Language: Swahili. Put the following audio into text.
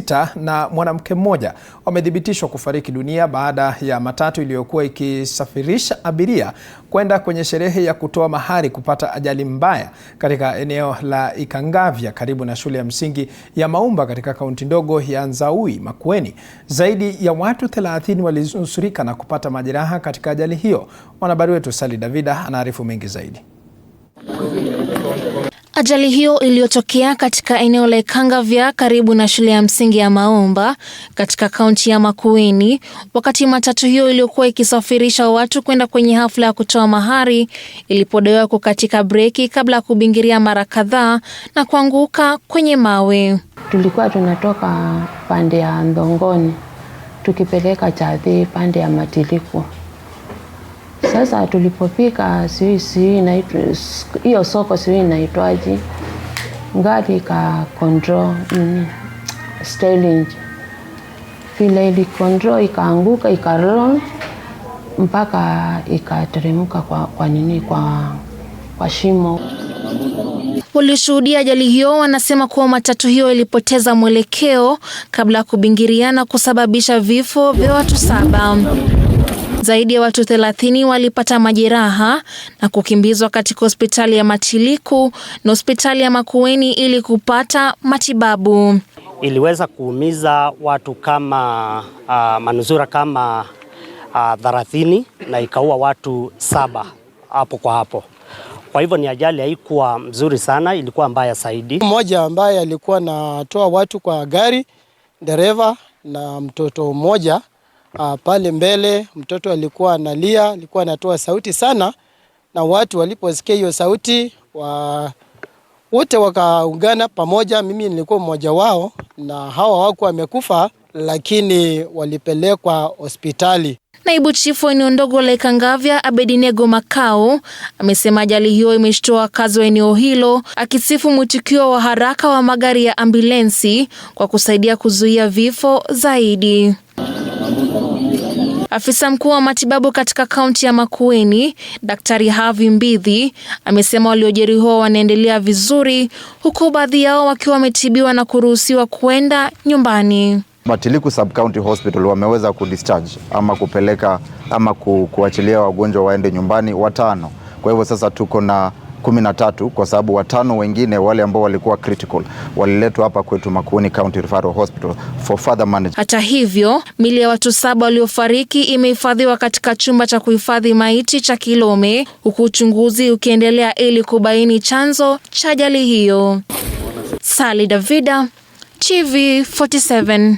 6 na mwanamke mmoja wamethibitishwa kufariki dunia baada ya matatu iliyokuwa ikisafirisha abiria kwenda kwenye sherehe ya kutoa mahari kupata ajali mbaya katika eneo la Ikangavya karibu na shule ya msingi ya Maumba katika kaunti ndogo ya Nzaui, Makueni. Zaidi ya watu 30 walinusurika na kupata majeraha katika ajali hiyo. Mwanahabari wetu Sally Davida anaarifu mengi zaidi. Ajali hiyo iliyotokea katika eneo la Ikangavya karibu na shule ya msingi ya Maumba katika kaunti ya Makueni, wakati matatu hiyo iliyokuwa ikisafirisha watu kwenda kwenye hafla ya kutoa mahari ilipodaiwa kukatika breki kabla ya kubingiria mara kadhaa na kuanguka kwenye mawe. Tulikuwa tunatoka pande ya Ndongoni tukipeleka Chathi pande ya Matiliku. Sasa tulipofika hiyo soko inaitwaje, ngari ka control styling vile ili control ikaanguka ikaroll mpaka ikateremka kwa shimo. Walioshuhudia ajali hiyo wanasema kuwa matatu hiyo ilipoteza mwelekeo kabla ya kubingiriana kusababisha vifo vya watu 7. Zaidi ya watu 30 walipata majeraha na kukimbizwa katika hospitali ya Matiliku na hospitali ya Makueni ili kupata matibabu. Iliweza kuumiza watu kama manusura kama 30 na ikaua watu 7 hapo kwa hapo. Kwa hivyo ni ajali haikuwa mzuri sana, ilikuwa mbaya zaidi. Mmoja ambaye alikuwa anatoa watu kwa gari, dereva na mtoto mmoja pale mbele, mtoto alikuwa analia, alikuwa anatoa sauti sana, na watu waliposikia hiyo sauti wote wakaungana pamoja. Mimi nilikuwa mmoja wao, na hawa hawakuwa wamekufa lakini walipelekwa hospitali. Naibu chifu wa eneo ndogo la Ikangavya Abednego Makau amesema ajali hiyo imeshtua wakazi wa eneo hilo, akisifu mwitikio wa haraka wa magari ya ambulensi kwa kusaidia kuzuia vifo zaidi. Afisa mkuu wa matibabu katika kaunti ya Makueni, Daktari Havi Mbithi, amesema waliojeruhiwa wanaendelea vizuri, huku baadhi yao wakiwa wametibiwa na kuruhusiwa kwenda nyumbani. Matiliku Sub-County Hospital wameweza kudischarge ama kupeleka ama kuachilia wagonjwa waende nyumbani 5. Kwa hivyo sasa tuko na 13 kwa sababu 5 wengine wale ambao walikuwa critical waliletwa hapa kwetu Makueni County Referral Hospital for further management. Hata hivyo, miili ya watu 7 waliofariki imehifadhiwa katika chumba cha kuhifadhi maiti cha Kilome, huku uchunguzi ukiendelea ili kubaini chanzo cha ajali hiyo. Sally Davida, TV47.